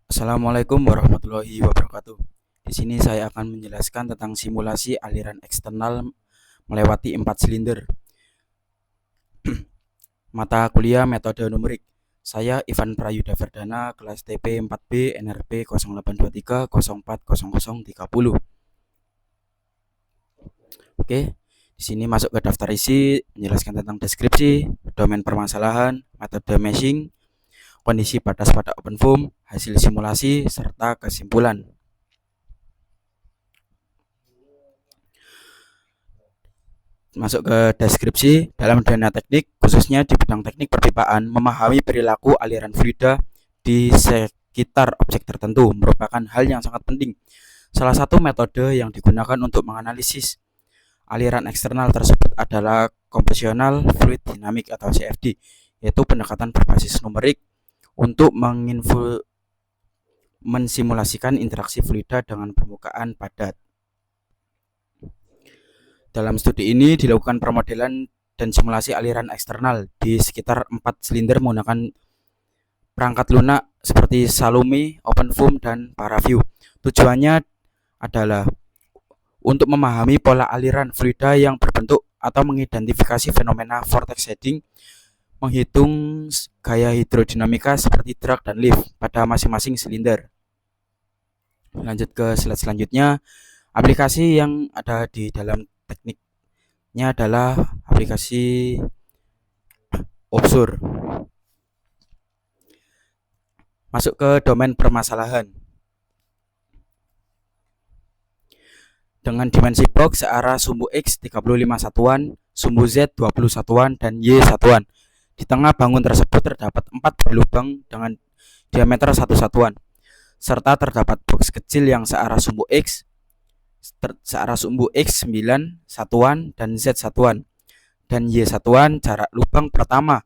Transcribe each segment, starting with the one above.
Assalamualaikum warahmatullahi wabarakatuh. Di sini saya akan menjelaskan tentang simulasi aliran eksternal melewati 4 silinder. Mata kuliah metode numerik. Saya Ivan Prayuda Verdana, kelas TP 4B NRP 0823 040030. Oke, di sini masuk ke daftar isi, menjelaskan tentang deskripsi, domain permasalahan, metode meshing, kondisi batas pada OpenFOAM, hasil simulasi, serta kesimpulan. Masuk ke deskripsi. Dalam dunia teknik, khususnya di bidang teknik perpipaan, memahami perilaku aliran fluida di sekitar objek tertentu merupakan hal yang sangat penting. Salah satu metode yang digunakan untuk menganalisis aliran eksternal tersebut adalah Computational Fluid Dynamics atau CFD, yaitu pendekatan berbasis numerik untuk mensimulasikan interaksi fluida dengan permukaan padat. Dalam studi ini dilakukan permodelan dan simulasi aliran eksternal di sekitar 4 silinder menggunakan perangkat lunak seperti Salome, OpenFOAM, dan ParaView. Tujuannya adalah untuk memahami pola aliran fluida yang berbentuk atau mengidentifikasi fenomena vortex shedding, menghitung gaya hidrodinamika seperti drag dan lift pada masing-masing silinder. Lanjut ke slide selanjutnya. Aplikasi yang ada di dalam tekniknya adalah aplikasi offshore. Masuk ke domain permasalahan. Dengan dimensi box searah sumbu X 35 satuan, sumbu Z 20 satuan, dan Y satuan. Di tengah bangun tersebut terdapat 4 lubang dengan diameter 1 satuan, serta terdapat box kecil yang searah sumbu X 9 satuan dan Z satuan, dan Y satuan. Jarak lubang pertama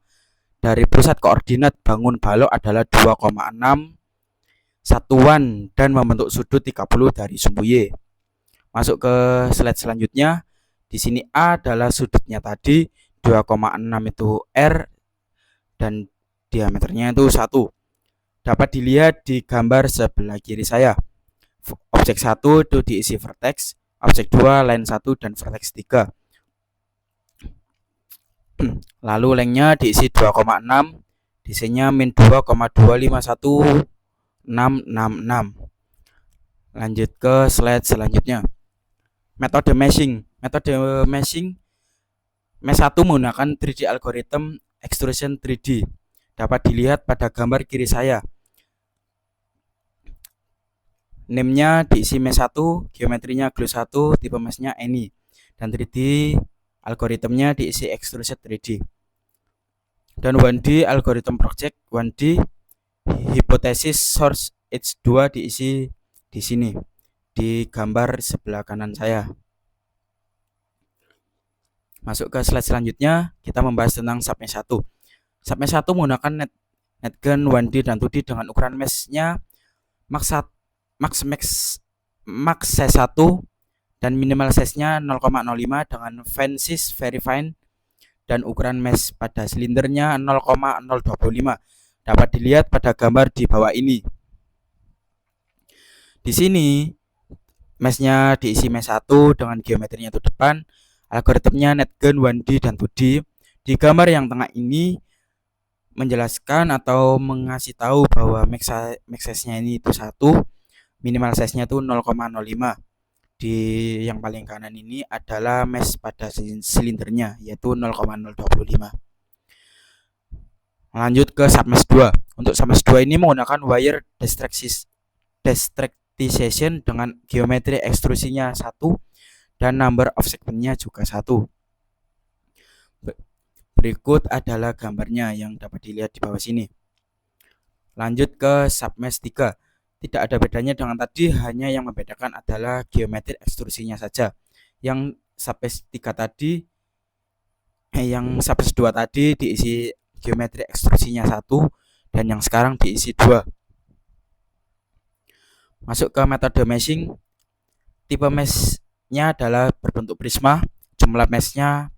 dari pusat koordinat bangun balok adalah 2,6 satuan dan membentuk sudut 30 dari sumbu Y. Masuk ke slide selanjutnya. Di sini A adalah sudutnya tadi, 2,6 itu R, dan diameternya itu 1. Dapat dilihat di gambar sebelah kiri saya. Objek 1 itu diisi vertex, objek 2 line 1 dan vertex 3. Lalu lengthnya diisi 2,6, desainnya min 2,251666. Lanjut ke slide selanjutnya. Metode meshing. Metode meshing mesh 1 menggunakan 3D algorithm extrusion 3D. Dapat dilihat pada gambar kiri saya. Name-nya diisi mesh 1, geometrinya glue 1, tipe mesh-nya any, dan 3D algoritmnya diisi extrusion 3D. Dan 1D algorithm project 1D hipotesis source H2 diisi di sini di gambar sebelah kanan saya. Masuk ke slide selanjutnya, kita membahas tentang submesh 1. Submesh 1 menggunakan NetGen 1D dan 2D dengan ukuran mesh-nya max size 1 dan minimal size-nya 0,05 dengan fine size very fine, dan ukuran mesh pada silindernya 0,025. Dapat dilihat pada gambar di bawah ini. Di sini mesh-nya diisi mesh 1 dengan geometrinya itu depan, algoritmnya NetGen 1D dan 2D. Di gambar yang tengah ini menjelaskan atau mengasih tahu bahwa max size-nya ini itu 1, minimal size-nya itu 0,05. Di yang paling kanan ini adalah mesh pada silindernya, yaitu 0,025. Lanjut ke submesh 2. Untuk submesh 2 ini menggunakan wire destructization dengan geometri ekstrusinya 1 dan number of segment-nya juga 1. Berikut adalah gambarnya yang dapat dilihat di bawah sini. Lanjut ke submesh 3. Tidak ada bedanya dengan tadi, hanya yang membedakan adalah geometri ekstrusinya saja. Yang submesh 3 tadi, yang submesh 2 tadi diisi geometri ekstrusinya 1 dan yang sekarang diisi 2. Masuk ke metode meshing. Tipe mesh-nya adalah berbentuk prisma. Jumlah mesh-nya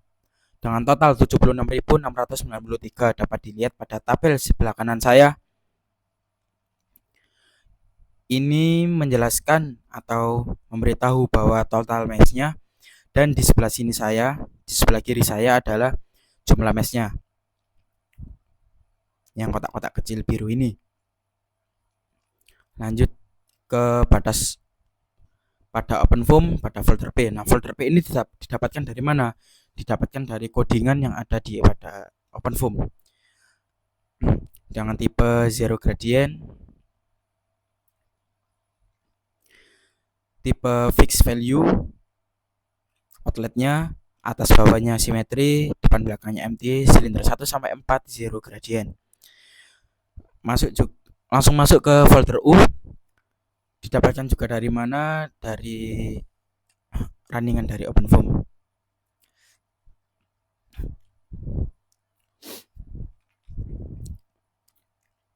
dengan total 76.693 dapat dilihat pada tabel sebelah kanan saya. Ini menjelaskan atau memberitahu bahwa total mass-nya, dan di sebelah kiri saya adalah jumlah mass-nya yang kotak-kotak kecil biru ini. Lanjut ke batas pada OpenFOAM pada folder P. Nah, folder P ini didapatkan dari mana? Didapatkan dari codingan yang ada di pada OpenFOAM dengan tipe zero gradient, tipe fixed value, outletnya atas bawahnya simetri, depan belakangnya empty, silinder 1 sampai 4 zero gradient. Langsung masuk ke folder U. Didapatkan juga dari mana? Dari runningan dari OpenFOAM.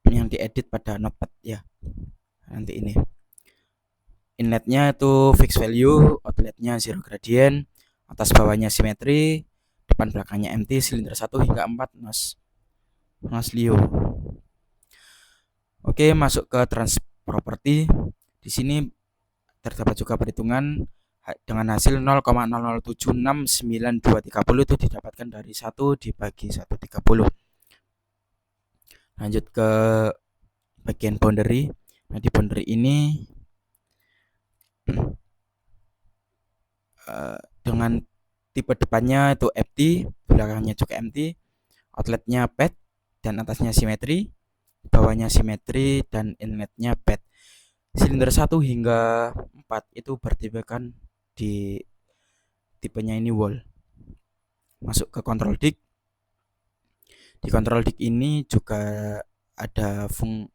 Yang diedit pada notepad ya. Nanti ini. Inletnya itu fixed value, outletnya zero gradient, atas bawahnya simetri, depan belakangnya empty, silinder 1 hingga 4 Mas Leo. Oke, masuk ke trans property. Di sini terdapat juga perhitungan dengan hasil 0,0076930 itu didapatkan dari 1 dibagi 130. Lanjut ke bagian boundary. Nah, di boundary ini dengan tipe depannya itu empty, belakangnya juga empty, outletnya pad dan atasnya simetri, bawahnya simetri dan inletnya pad. Silinder 1 hingga 4 itu bertipekan di tipenya ini wall. Masuk ke control dict. Di control dict ini juga ada force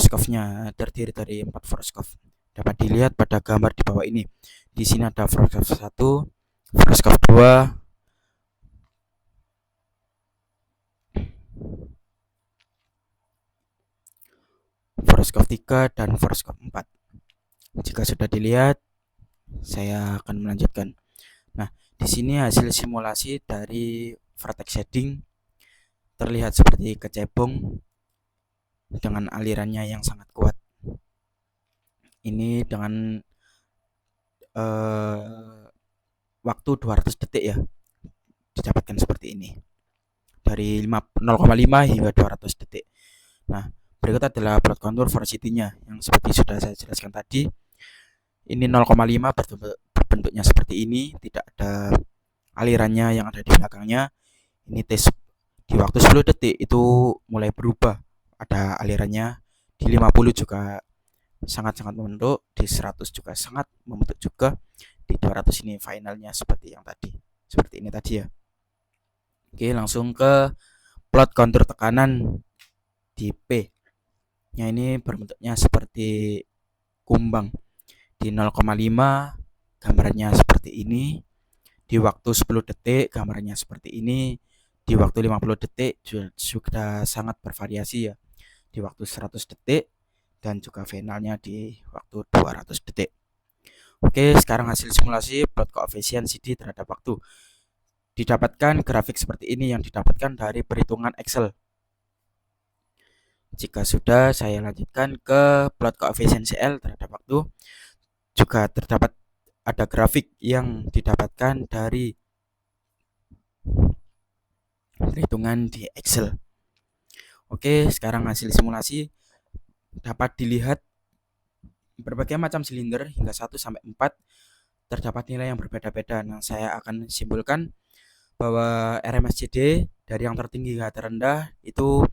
curve-nya, terdiri dari 4 force curve. Dapat dilihat pada gambar di bawah ini. Di sini ada force curve 1, force curve 2, force curve 3 dan force curve 4. Jika sudah dilihat, saya akan melanjutkan. Nah, di sini hasil simulasi dari vertex shading terlihat seperti kecebong dengan alirannya yang sangat kuat. Ini dengan waktu 200 detik ya, didapatkan seperti ini. Dari 0,5 hingga 200 detik. Nah, berikut adalah plot contour velocity-nya yang seperti sudah saya jelaskan tadi. Ini 0,5 berbentuknya seperti ini, tidak ada alirannya yang ada di belakangnya. Ini tes di waktu 10 detik itu mulai berubah, ada alirannya. Di 50 juga sangat-sangat membentuk, di 100 juga sangat membentuk juga, di 200 ini finalnya seperti yang tadi, seperti ini tadi ya. Oke, langsung ke plot kontur tekanan di P. Ya, ini berbentuknya seperti kumbang. Di 0,5 gambarannya seperti ini, di waktu 10 detik gambarannya seperti ini, di waktu 50 detik sudah sangat bervariasi ya, di waktu 100 detik, dan juga finalnya di waktu 200 detik. Oke, sekarang hasil simulasi plot koefisien CD terhadap waktu. Didapatkan grafik seperti ini yang didapatkan dari perhitungan Excel. Jika sudah, saya lanjutkan ke plot koefisien CL terhadap waktu. Juga terdapat ada grafik yang didapatkan dari perhitungan di Excel. Oke, sekarang hasil simulasi dapat dilihat berbagai macam silinder hingga 1 sampai 4 terdapat nilai yang berbeda-beda. Nah, saya akan simpulkan bahwa RMSCD dari yang tertinggi hingga terendah itu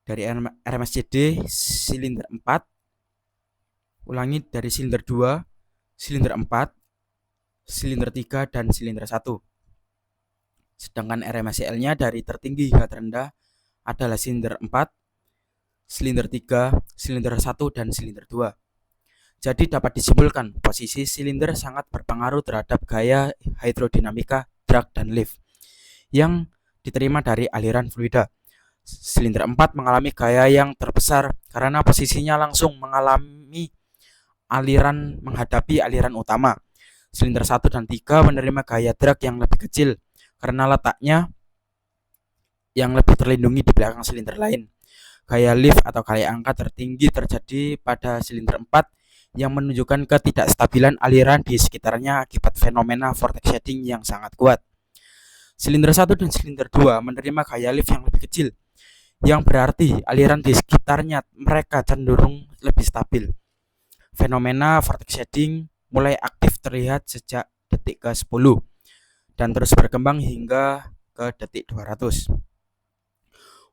dari RMSCD silinder 4, ulangi dari silinder 2, silinder 4, silinder 3 dan silinder 1. Sedangkan RMSCL-nya dari tertinggi hingga terendah adalah silinder 4, silinder 3, silinder 1 dan silinder 2. Jadi dapat disimpulkan posisi silinder sangat berpengaruh terhadap gaya hidrodinamika drag dan lift yang diterima dari aliran fluida. Silinder 4 mengalami gaya yang terbesar karena posisinya langsung mengalami aliran menghadapi aliran utama. Silinder 1 dan 3 menerima gaya drag yang lebih kecil karena letaknya yang lebih terlindungi di belakang silinder lain. Gaya lift atau gaya angkat tertinggi terjadi pada silinder 4 yang menunjukkan ketidakstabilan aliran di sekitarnya akibat fenomena vortex shedding yang sangat kuat. Silinder 1 dan silinder 2 menerima gaya lift yang lebih kecil, yang berarti aliran di sekitarnya mereka cenderung lebih stabil. Fenomena vortex shedding mulai aktif terlihat sejak detik ke-10 dan terus berkembang hingga ke detik 200.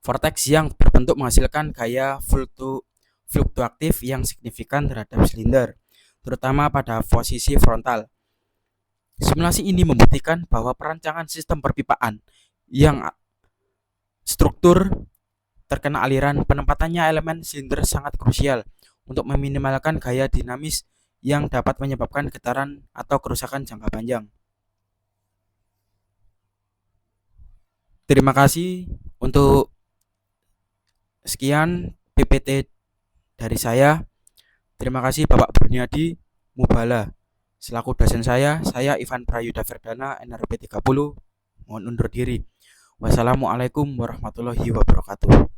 Vortex yang berbentuk menghasilkan gaya fluktuatif yang signifikan terhadap silinder, terutama pada posisi frontal. Simulasi ini membuktikan bahwa perancangan sistem perpipaan yang struktur terkena aliran penempatannya elemen silinder sangat krusial untuk meminimalkan gaya dinamis yang dapat menyebabkan getaran atau kerusakan jangka panjang. Terima kasih untuk sekian PPT dari saya. Terima kasih Bapak Berniadi Mubala. Selaku dosen saya Ivan Prayuda Verdana, NRP 30, mohon undur diri. Wassalamualaikum warahmatullahi wabarakatuh.